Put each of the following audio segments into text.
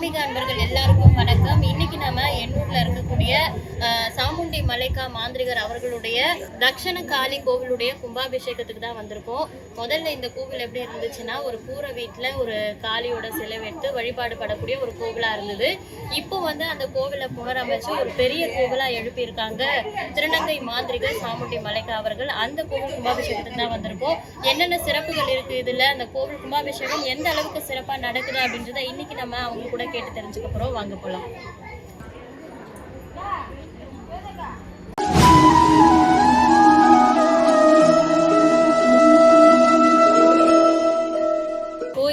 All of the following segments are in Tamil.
ஆன்மீக அன்பர்கள் எல்லாருக்கும் வணக்கம். இன்னைக்கு நம்ம எண்ணூர்ல இருக்கக்கூடிய சாமுண்டி மலைக்கா மாந்திரிகர் அவர்களுடைய தக்ஷண காளி கோவிலுடைய கும்பாபிஷேகத்துக்கு தான் வந்திருக்கோம். முதல்ல இந்த கோவில் எப்படி இருந்துச்சுன்னா, ஒரு கூரை வீட்டில் ஒரு காளியோட சிலை வைத்து வழிபாடு படக்கூடிய ஒரு கோவிலா இருந்தது. இப்போ அந்த கோவிலை புனரமைச்சு ஒரு பெரிய கோவிலா எழுப்பியிருக்காங்க திருநங்கை மாந்திரிகர் சாமுண்டி மலைக்கா அவர்கள். அந்த கோவில் கும்பாபிஷேகத்துக்கு தான் வந்திருக்கோம். என்னென்ன சிறப்புகள் இருக்கு இதுல, அந்த கோவில் கும்பாபிஷேகம் எந்த அளவுக்கு சிறப்பா நடக்குது அப்படின்றத இன்னைக்கு நம்ம அவங்க கூட கேட்டு தெரிஞ்சுக்க போறோம். வாங்க போலாம்.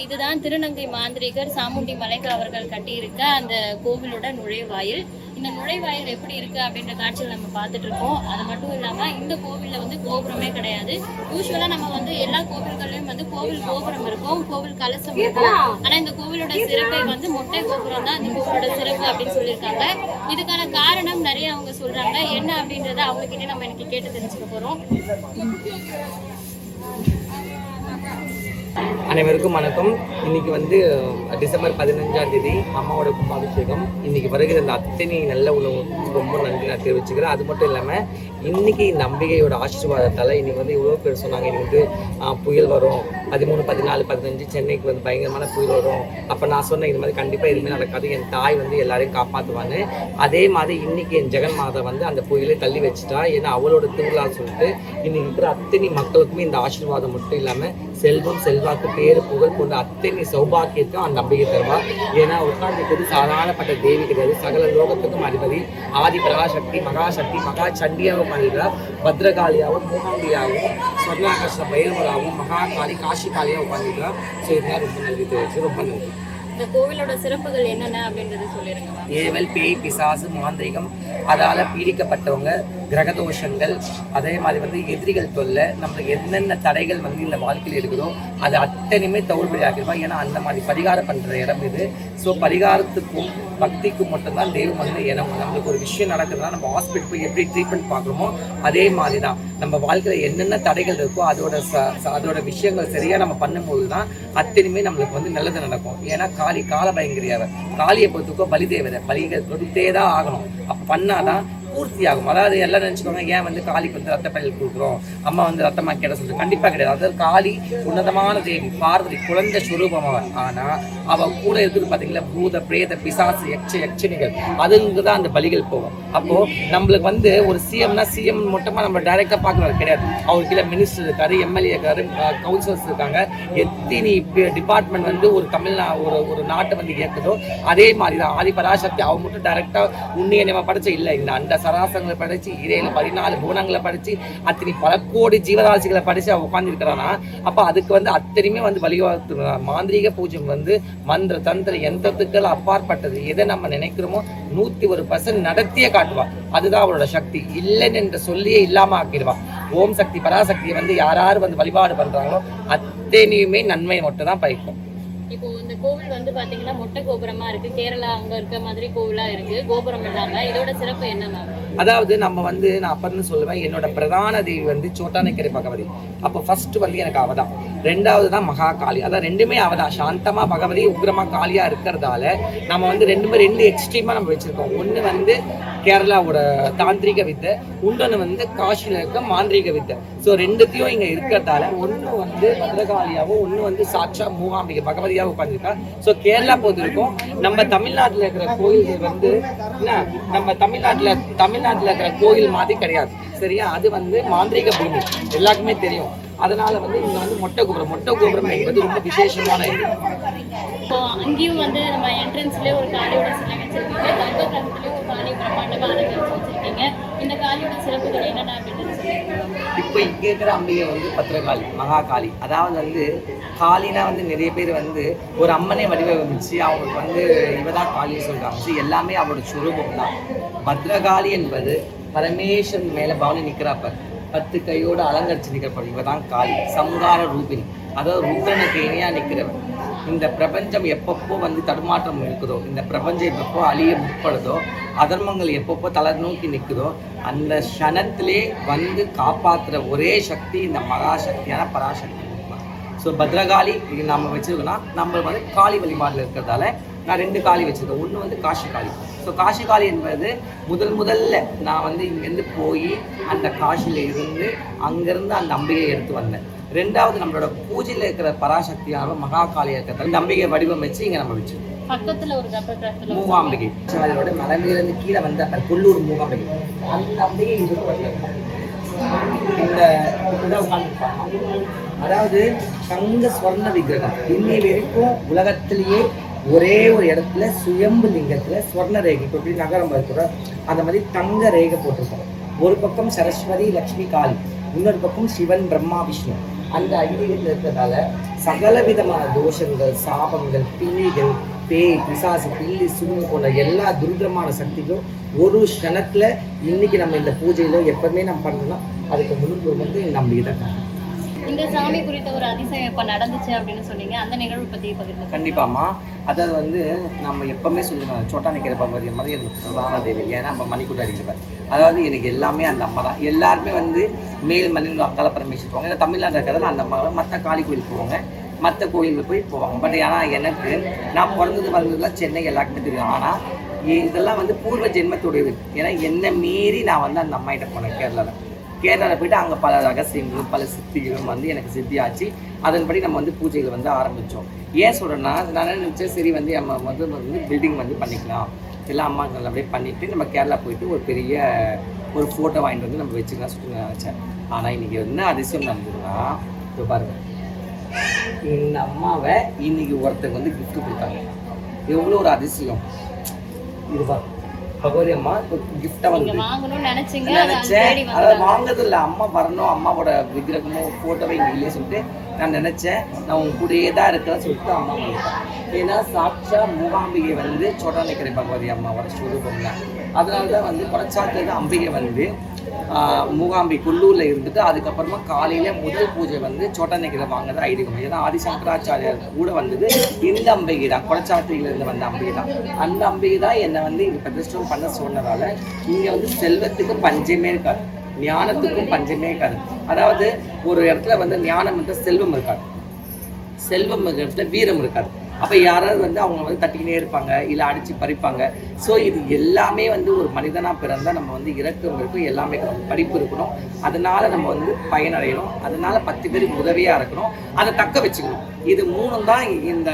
இதுதான் திருநங்கை மாந்திரிகர் சாமுண்டி மலைக்கா அவர்கள் கட்டியிருக்க அந்த கோவிலோட நுழைவாயில். இந்த நுழைவாயில் எப்படி இருக்கு அப்படின்ற காட்சிகள் நம்ம பார்த்துட்டு இருக்கோம். அது மட்டும் இல்லாம இந்த கோவில்ல கோபுரமே கிடையாது. யூஸ்வலா நம்ம எல்லா கோவில்கள்லயும் கோவில் கோபுரம் இருக்கும், கோவில் கலசம் இருக்கும். ஆனா இந்த கோவிலோட சிறப்பை மொட்டை கோபுரம் தான் இந்த கோவிலோட சிறப்பு அப்படின்னு சொல்லியிருக்காங்க. இதுக்கான காரணம் நிறைய அவங்க சொல்றாங்க. என்ன அப்படின்றத அவங்க கிட்ட நம்ம இன்னைக்கு கேட்டு தெரிஞ்சுக்க போறோம். அனைவருக்கும் வணக்கம். இன்னைக்கு டிசம்பர் 15ஆம் தேதி அம்மாவோட கும்பாபிஷேகம். இன்னைக்கு வருகிற அந்த அத்தனை நல்ல உணவு ரொம்ப நன்றி நான் தெரிவிச்சுக்கிறேன். அது மட்டும் இல்லாமல் இன்னைக்கு இந்த அம்பிகையோட ஆசீர்வாதத்தால் இன்னைக்கு இவ்வளோ பேர் சொன்னாங்க, இன்னைக்கு புயல் வரும் 13, 14, 15 சென்னைக்கு பயங்கரமான புயல் வரும். அப்போ நான் சொன்னேன் இது மாதிரி கண்டிப்பாக எதுவுமே நடக்காது, என் தாய் எல்லாரையும் காப்பாற்றுவான்னு. அதே மாதிரி இன்னைக்கு என் ஜெகன் மாதா அந்த புயலை தள்ளி வச்சுட்டா. ஏன்னா அவளோட திருவிழா சொல்லிட்டு இன்னைக்கு இருக்கிற அத்தனை மக்களுக்குமே இந்த ஆசீர்வாதம் மட்டும் இல்லாமல் செல்வம் செல்வாக்கு பேரு புகழ் கொண்ட அத்தனை சௌபாக்கியத்தையும் அந்த நம்பிக்கை தருவா. ஏன்னா உட்கார்ந்து சாதாரணப்பட்ட தேவி கிடையாது, சகல லோகத்துக்கும் அதிபதி ஆதி பராசக்தி மகாசக்தி மகா சண்டியாகவும் பண்ணிடுறா. பத்ரகாளியாகவும் மூகாம்பியாகவும் ஸ்வர்ணாகர்ஷ்ண பைரவராகவும் மகாகாளி காஷி காளியாகவும் பண்ணிடுறா. ஸோ இதெல்லாம் ரொம்ப நன்றி தெரிவிச்சு ரொம்ப நன்றி. இந்த கோவிலோட சிறப்புகள் என்னென்ன அப்படின்றத சொல்லிருங்க. ஏவல் பேய் பிசாசு மாந்திரிகம் அதால பீடிக்கப்பட்டவங்க, கிரகதோஷங்கள், அதே மாதிரி எதிரிகள் தொல்லை, நம்மளுக்கு என்னென்ன தடைகள் இந்த வாழ்க்கையில் இருக்குதோ அது அத்தனையுமே தவிர்ப்படி ஆக்கிடுவோம். ஏன்னா அந்த மாதிரி பரிகாரம் பண்ணுற இடம் இது. ஸோ பரிகாரத்துக்கும் பக்திக்கும் மட்டும்தான் தெய்வம் இடம். நம்மளுக்கு ஒரு விஷயம் நடக்குதுன்னா நம்ம ஹாஸ்பிட்டல் போய் எப்படி ட்ரீட்மெண்ட் பார்க்குறோமோ அதே மாதிரி தான் நம்ம வாழ்க்கையில் என்னென்ன தடைகள் இருக்கோ அதோட விஷயங்கள் சரியாக நம்ம பண்ணும்போது தான் அத்தனையுமே நம்மளுக்கு நல்லது நடக்கும். ஏன்னா காளி கால பயங்கரியாவை காளியை பொறுத்துக்கோ பலி தேவதை பலிகள் கொடுத்தே தான் ஆகணும். அப்போ பண்ணாதான் பூர்த்தி ஆகும். அதாவது எல்லாம் நினைச்சுக்கோங்க, ஏன் காளிக்கு ரத்த பலிகள் கொடுக்குறோம், அம்மா ரத்தமா கேட்ட சொல்றது கண்டிப்பா கிடையாது. அதாவது காளி உன்னதமான தேவி, பார்வதி குழந்தை சுரூபம் அவன். ஆனா அவ கூட இருக்குது பாத்தீங்களா பூத பிரேத பிசாசு யட்சணிகள், அதுங்குதான் அந்த பலிகள் போகும். அப்போ நம்மளுக்கு ஒரு சிஎம் மட்டுமா நம்ம டைரக்டா பார்க்கறது கிடையாது. அவருக்கு மினிஸ்டர் இருக்காரு, எம்எல்ஏ இருக்காரு, கவுன்சிலர்ஸ் இருக்காங்க. எத்தனை டிபார்ட்மெண்ட் ஒரு நாட்டை இயக்குதோ அதே மாதிரிதான் ஆதி பராசக்தி. அவ மட்டும் டைரக்டா உன்னைய நம்ம படைச்ச இல்லை, இந்த அந்த சராசங்களை படிச்சு 14 குணங்களை படிச்சு அத்தனை பல கோடி ஜீவராசிகளை படிச்சு அவ உட்கார்ந்து இருக்கிறானா. அப்ப அதுக்கு அத்தனையுமே வழிபாடு மாந்திரீக பூஜை மந்திர தந்திர யந்திரத்துக்கள் அப்பாற்பட்டது. எதை நம்ம நினைக்கிறோமோ 101% நடத்தியே காட்டுவா. அதுதான் அவளோட சக்தி. இல்லைன்னு என்ற சொல்லியே இல்லாம ஆக்கிடுவா. ஓம் சக்தி பராசக்தியை யார் வழிபாடு பண்றாங்களோ அத்தனையுமே நன்மை மட்டும் தான் பயக்கும். இப்போ இந்த கோவில் பாத்தீங்கன்னா மொட்டை கோபுரமா இருக்கு. கேரளா அங்க இருக்க மாதிரி கோவிலா இருக்கு, கோபுரம் இல்லாம. இதோட சிறப்பு என்ன? அதாவது நம்ம நான் அப்பன்னு சொல்லுவேன், என்னோட பிரதான தேவி சோட்டானைக்கரை பகவதி. அப்போ ஃபர்ஸ்ட் எனக்கு அவதான், ரெண்டாவது தான் மகா காளி. அதான் ரெண்டுமே அவதான். சாந்தமா பகவதி, உக்ரமா காளியா இருக்கிறதால நம்ம ரெண்டு எக்ஸ்ட்ரீமா நம்ம வச்சிருக்கோம். ஒண்ணு கேரளாவோட தாந்திரிக வித்தை, இன்னொன்னு காசியில இருக்க மாந்திரிக வித்தை. ஸோ ரெண்டுத்தையும் இங்க இருக்கிறதால ஒண்ணு பத்ரகாளியாவும் ஒண்ணு சாட்சா மூகாம்பிகை பகவதியாவும் உட்காந்துருக்கா. ஸோ கேரளா பொறுத்த இருக்கும் நம்ம தமிழ்நாட்டில் இருக்கிற கோயில்கள் நம்ம தமிழ்நாட்டில் இருக்கிற கோயில் மாதிரி கிடையாது. சரியா? அது மாந்திரிக பூமி எல்லாருக்குமே தெரியும். அதனால இங்க மொட்டை கோபுரம் என்பது ரொம்ப விசேஷமான இது. இப்போ அங்கேயும் நம்ம என்ட்ரன்ஸ்லயே ஒரு காளியோட சிலை வச்சிருக்கீங்க, கர்ப்பகிரகத்திலயும் ஒரு காளி பிரம்மாண்டமா அலங்கரிச்சு வச்சிருக்கீங்க. இந்த காளியோட சிறப்புகள் என்னென்ன அப்படின்னு இப்போ இங்க இருக்கிற அம்பிகை பத்ரகாளி மகாகாளி. அதாவது காளினா நிறைய பேர் ஒரு அம்மனை வடிவமைச்சு அவங்களுக்கு இவதான் காளின்னு சொல்றாங்க. எல்லாமே அவரோட சுரூபம் தான். பத்ரகாளி என்பது பரமேஸ்வரன் மேல பவனி நிற்கிறாப்ப 10 கையோடு அலங்கரிச்சு நிற்கிறப்ப இவதான் காளி, சங்கார ரூபினி. அதாவது ருத்ரனுக்கு இணையா நிற்கிறவன். இந்த பிரபஞ்சம் எப்பப்போ தடுமாற்றம் இருக்குதோ, இந்த பிரபஞ்சம் எப்பப்போ அழிய முற்படுதோ, அதர்மங்கள் எப்பப்போ தளர் நோக்கி நிற்குதோ, அந்த க்ஷணத்திலே காப்பாற்றுற ஒரே சக்தி இந்த மகாசக்தியான பராசக்தி. ஸோ பத்ரகாளி இது நம்ம வச்சிருக்கோம்னா நம்ம காளி வழிபாட்டில் இருக்கிறதால நான் 2 காளி வச்சுருக்கேன். ஒன்று வந்து காஷி காளி. ஸோ காஷி காளி என்பது முதல்ல நான் வந்து இங்கேருந்து போய் அந்த காஷியில் இருந்து அங்கேருந்து அந்த அம்பிகையை எடுத்து வந்தேன். 2வது நம்மளோட பூஜையில் இருக்கிற பராசக்தியான மகா காளியாக இருக்கிற இந்த அம்பிகை வடிவம் வச்சு இங்கே நம்ம வச்சுருக்கோம். பக்கத்துல ஒரு கர்ப்பகிரகத்துல மூகாம்பிகை அதோட மலைமையிலேருந்து கீழே வந்து அந்த கொல்லூர் மூகாம்பிகை அந்த அம்பிகை இது இந்த அதாவது தங்க ஸ்வர்ண விக்கிரகம் இன்னி வரைக்கும் உலகத்திலேயே ஒரே ஒரு இடத்துல சுயம்பு லிங்கத்துல ஸ்வர்ண ரேகை இப்போ எப்படி நகரம் இருக்கிற அந்த மாதிரி தங்க ரேகை போட்டிருக்கோம். ஒரு பக்கம் சரஸ்வதி லக்ஷ்மி காளி, இன்னொரு பக்கம் சிவன் பிரம்மா விஷ்ணு. அந்த ஐதீகத்தில் இருக்கிறதால சகல விதமான தோஷங்கள், சாபங்கள், பிணிகள், பேய், பிசாசு, பில்லி, சுண்ணி போன்ற எல்லா துருதமான சக்திகளும் ஒரு க்ஷணத்துல இன்னைக்கு நம்ம இந்த பூஜையில எப்பவுமே நம்ம பண்ணோம்னா அதுக்கு முன்பு வந்து நம்பிக்கை தான். இந்த சாமி குறித்த ஒரு அதிசயம் இப்ப நடந்துச்சு அப்படின்னு சொன்னீங்க, அந்த நிகழ்வு பத்தி பகிர்ந்து. கண்டிப்பாமா. அதாவது வந்து நம்ம எப்பவுமே சொல்லுவோம் சோட்டானிக்கிற பகவதி மாதிரி எனக்கு பிரதான தேவி. ஏன்னா நம்ம மணிக்கூட அடிக்கிறேன். அதாவது எனக்கு எல்லாமே அந்த அம்மா தான். எல்லாருமே வந்து மேல் மண்ணில் அக்கால பரமேஸ்வரர் போவாங்க. ஏன்னா தமிழ்நாட்டில் இருக்கிறதால அந்த அம்மா மற்ற காளி கோயிலுக்கு போவாங்க, மற்ற கோயிலுக்கு போய் போவாங்க. பட் ஆனால் எனக்கு நான் பிறந்தது வளர்ந்ததுலாம் சென்னை எல்லாருக்குமே தெரியும். ஆனால் இதெல்லாம் வந்து பூர்வ ஜென்மத்துடையது. ஏன்னா என்னை மீறி நான் வந்து அந்த அம்மாயிட்ட போனேன் கேரளாவில் போயிட்டு அங்கே பல ரகசியங்களும் பல சித்திகளும் வந்து எனக்கு சித்தியாச்சு. அதன்படி நம்ம வந்து பூஜைகள் வந்து ஆரம்பித்தோம். ஏன் சொல்கிறேன்னா நான் நினச்சேன் சரி வந்து நம்ம வந்து பில்டிங் வந்து பண்ணிக்கலாம், எல்லாம் அம்மா நல்லபடியே பண்ணிவிட்டு நம்ம கேரளா போயிட்டு ஒரு பெரிய ஒரு ஃபோட்டோ வாங்கிட்டு வந்து நம்ம வச்சுக்கலாம் சுற்றி நினச்சேன். ஆனால் இன்றைக்கி என்ன அதிசயம் நடந்ததுன்னா இப்போ பாருங்கள், இந்த அம்மாவை இன்னைக்கு ஒருத்தங்க வந்து கிஃப்ட் கொடுத்தாங்க. எவ்வளோ ஒரு அதிசயம் இது பாருங்க. பகவதி அம்மா கிஃப்டா வந்து நினைச்சேன். அதை வாங்குறது இல்லை, அம்மா வரணும், அம்மாவோட விக்கிரகமோ ஃபோட்டோவை இங்கே இல்லையே சொல்லிட்டு நான் நினைச்சேன். நான் உங்க கூடயே தான் இருக்கிறேன்னு சொல்லிட்டு அம்மா வந்துட்டேன். ஏன்னா சாட்சா மூகாம்பிகை வந்து சோட்டானிக்கரை பகவதி அம்மாவோட ஸ்வரூபம் தான். அதனால தான் வந்து கொடச்சாத்துல தான் அம்பிகை வந்து மூகாம்பி குள்ளூரில் இருந்துட்டு அதுக்கப்புறமா காலையில் முதல் பூஜை வந்து சோட்டானிக்கரை வாங்குறது ஐதீகம். ஏன்னா ஆதிசங்கராச்சாரியார் கூட வந்தது இந்த அம்பிகை தான், கொடச்சாத்திரியிலிருந்து வந்த அம்பிகை தான். அந்த அம்பிகை தான் என்னை வந்து இங்கே பிரதிஷ்டம் பண்ண சொன்னதால இங்கே வந்து செல்வத்துக்கு பஞ்சமே இருக்காது, ஞானத்துக்கும் பஞ்சமே இருக்காது. அதாவது ஒரு இடத்துல வந்து ஞானம் வந்து செல்வம் இருக்காது, செல்வம் இடத்துல வீரம் இருக்காது. அப்போ யாராவது வந்து அவங்க வந்து தட்டிக்கினே இருப்பாங்க, இல்லை அடித்து பறிப்பாங்க. ஸோ இது எல்லாமே வந்து ஒரு மனிதனாக பிறந்தால் நம்ம வந்து இறக்கம் இருக்கும், எல்லாமே படிப்பு இருக்கணும், அதனால நம்ம வந்து பயனடையணும், அதனால 10 பேருக்கு உதவியாக இருக்கணும், அதை தக்க வச்சுக்கணும். இது 3 தான் இந்த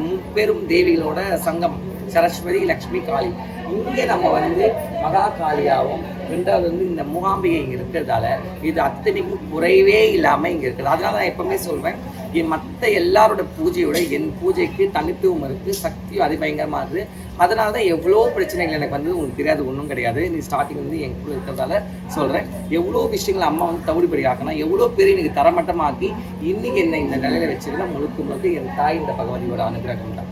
முப்பெரும் தேவிகளோட சங்கம், சரஸ்வதி லக்ஷ்மி காளி. இங்கே நம்ம வந்து மகா காளியாகவும் 2வது வந்து இந்த மூகாம்பிகை இங்கே இருக்கிறதால இது அத்தனைக்கும் குறைவே இல்லாமல் இங்கே இருக்குது. அதனால நான் எப்பவுமே சொல்வேன், என் மற்ற எல்லாரோட பூஜையோட என் பூஜைக்கு தனித்துவம் இருக்குது, சக்தியும் அதிபயங்கரமாக இருக்குது. அதனால தான் எவ்வளோ பிரச்சனைகள் எனக்கு வந்து உங்களுக்கு தெரியாது ஒன்றும் கிடையாது. நீ ஸ்டார்டிங் வந்து என் கூட இருக்கிறதால சொல்கிறேன். எவ்வளோ விஷயங்கள் அம்மா வந்து தவிடுபடி ஆக்கணும், எவ்வளோ பேர் எனக்கு தரமட்டமாக்கி இன்னைக்கு என்ன இந்த நிலையில வச்சிருந்தா முழுக்க என் தாய் இந்த பகவதியோட அனுகிரகம் தான்.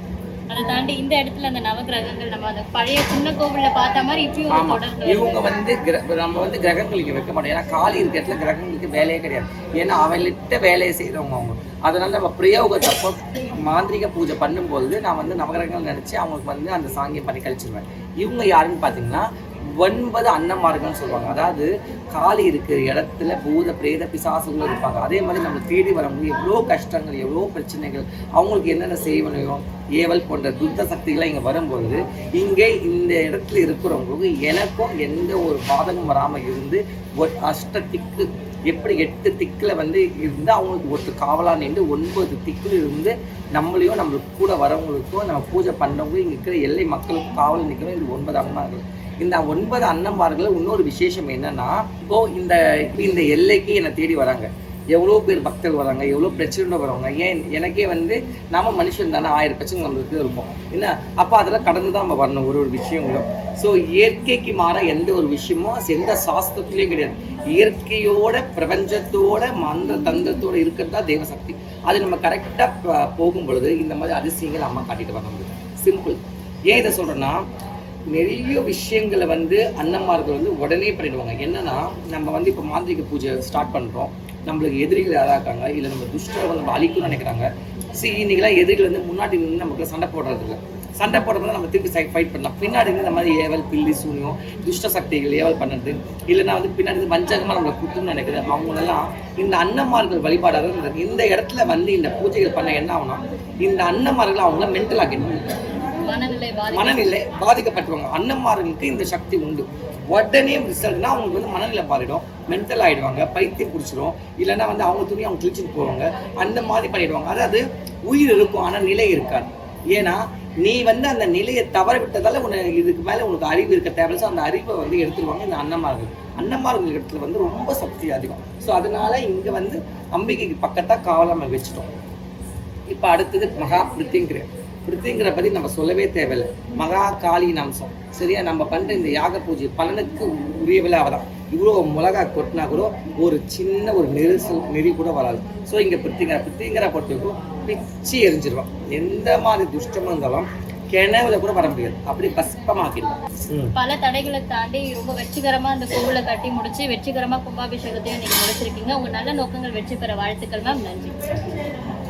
அதை தாண்டி இந்த இடத்துல அந்த நவகிரகங்கள் நம்ம அந்த பழைய சின்ன கோவில்ல பார்த்த மாதிரி இப்பயும் இவங்க வந்து நம்ம வந்து கிரகங்களுக்கு வைக்க மாட்டோம். ஏன்னா காளி இருக்க இடத்துல கிரகங்களுக்கு வேலையே கிடையாது. ஏன்னா அவங்கள்ட்ட வேலையை செய்கிறவங்க அவங்க. அதனால நம்ம பிரயோகத்தப்போ மாந்திரிக பூஜை பண்ணும்போது நான் வந்து நவகிரகங்கள் நினச்சி அவங்களுக்கு வந்து அந்த சாங்கியம் பண்ணி கழிச்சிருவேன். இவங்க யாருன்னு பார்த்தீங்கன்னா 9 அன்னமார்கள்னு சொல்லுவாங்க. அதாவது காளி இருக்கிற இடத்துல பூத பிரேத பிசாசுகளும் இருப்பாங்க. அதே மாதிரி நம்ம தேடி வரவங்க எவ்வளோ கஷ்டங்கள், எவ்வளோ பிரச்சனைகள், அவங்களுக்கு என்னென்ன செய்வனையும் ஏவல் போன்ற துத்த சக்திகளை இங்கே வரும்பொழுது இங்கே இந்த இடத்துல இருக்கிறவங்களுக்கு எனக்கும் எந்த ஒரு பாதகம் வராமல் இருந்து ஒரு அஷ்டத்திக்கு எப்படி 8 திக்கில் வந்து இருந்து அவங்களுக்கு ஒரு காவலாக நின்று 9 திக்கில் இருந்து நம்மளையும் நம்மளுக்கு கூட வரவங்களுக்கும் நம்ம பூஜை பண்ணுறவங்க இங்கே இருக்கிற எல்லை மக்களுக்கும் காவல் நிற்கிறோம். இது 9 அன்னமார்கள். இந்த 9 அன்னமார்கள் இன்னொரு விசேஷம் என்னன்னா, இப்போ இந்த எல்லைக்கு என்னை தேடி வராங்க. எவ்வளோ பேர் பக்தர்கள் வராங்க, எவ்வளோ பிரச்சனை வரவங்க. ஏன் எனக்கே வந்து நம்ம மனுஷன் தானே, 1000 பிரச்சனை நம்மளுக்கு இருக்கும் என்ன. அப்போ அதெல்லாம் கடந்து தான் நம்ம வரணும் ஒரு விஷயங்களும். ஸோ இயற்கைக்கு மாற எந்த ஒரு விஷயமும் எந்த சாஸ்திரத்துலேயும் கிடையாது. இயற்கையோட பிரபஞ்சத்தோட மந்திர தந்திரத்தோட இருக்கிறது தான் தேவசக்தி. அது நம்ம கரெக்டாக போகும் பொழுது இந்த மாதிரி அதிசயங்கள் அம்மா காட்டிட்டு வர முடியும். சிம்பிள். ஏன் இதை சொல்கிறேன்னா, நிறைய விஷயங்களை வந்து அன்னமார்கள் வந்து உடனே பண்ணிடுவாங்க. என்னன்னா நம்ம வந்து இப்போ மாந்திரிக பூஜை ஸ்டார்ட் பண்ணுறோம், நம்மளுக்கு எதிரிகள் யாராக இருக்காங்க, இல்லை நம்ம துஷ்டர்கள் நம்ம அழிக்கணும்னு நினைக்கிறாங்க. இன்றைக்கெல்லாம் எதிரிகள் வந்து முன்னாடி நின்று நமக்கு சண்டை போடுறது இல்லை. சண்டை போடுறதுனா நம்ம திருப்பி ஃபைட் பண்ணலாம். பின்னாடி இருந்து இந்த மாதிரி ஏவல் பில்லி சூனியம் துஷ்ட சக்திகள் ஏவல் பண்ணுறது, இல்லைன்னா வந்து பின்னாடி வஞ்சகமாக நம்மளை குத்துன்னு நினைக்கிறது, அவங்களெல்லாம் இந்த அன்னமார்கள் வழிபாடாக இந்த இடத்துல வந்து இந்த பூஜைகள் பண்ண என்ன ஆகுனா, இந்த அன்னமார்கள் அவங்கள மென்டல் ஆக்கிடணும். மனநிலை பாதிக்கப்பட்டவங்க அண்ணன்மார்களுக்கு இந்த சக்தி உண்டு. உடனே ரிசல்ட்னா அவங்களுக்கு வந்து மனநிலை பாதிடும், மென்டல் ஆகிடுவாங்க, பைத்தியம் பிடிச்சிடும், இல்லைன்னா வந்து அவங்க துணி அவங்க கிழிச்சிட்டு போவாங்க, அந்த மாதிரி பண்ணிடுவாங்க. அதாவது உயிர் இருக்கும் ஆனால் நிலை இருக்காது. ஏன்னா நீ வந்து அந்த நிலையை தவற விட்டதால உனக்கு இதுக்கு மேலே உனக்கு அறிவு இருக்க தேவையில்லை. அந்த அறிவை வந்து எடுத்துருவாங்க இந்த அண்ணன்மார்கள் இடத்துல வந்து ரொம்ப சக்தி அதிகம். ஸோ அதனால இங்கே வந்து அம்பிகைக்கு பக்கத்தான் காவலாம வச்சுட்டோம். இப்போ அடுத்தது மகா பிரித்திங்கிற பற்றி நம்ம சொல்லவே தேவையில்லை. மகா காளியின் அம்சம். சரியா, நம்ம பண்ணுற இந்த யாக பூஜை பலனுக்கு உரிய விழாவை தான். இவ்வளோ மிளகா கொட்டினா கூட ஒரு சின்ன ஒரு நெறி கூட வராது. ஸோ இங்கே பிரித்திங்கிற பொறுத்தவரைக்கும் பிச்சு எரிஞ்சிருவோம். எந்த மாதிரி துஷ்டமாக இருந்தாலும் கிணவுல கூட வர முடியாது, அப்படி பஸ்பமாக்கிடுவோம். பல தடைகளை தாண்டி ரொம்ப வெற்றிகரமா அந்த கோவிலை கட்டி முடிச்சு வெற்றிகரமா கும்பாபிஷேகத்தையும் நீங்க முடிச்சிருக்கீங்க. உங்க நல்ல நோக்கங்கள் வெற்றி பெற வாழ்த்துக்கள் மேம். நன்றி.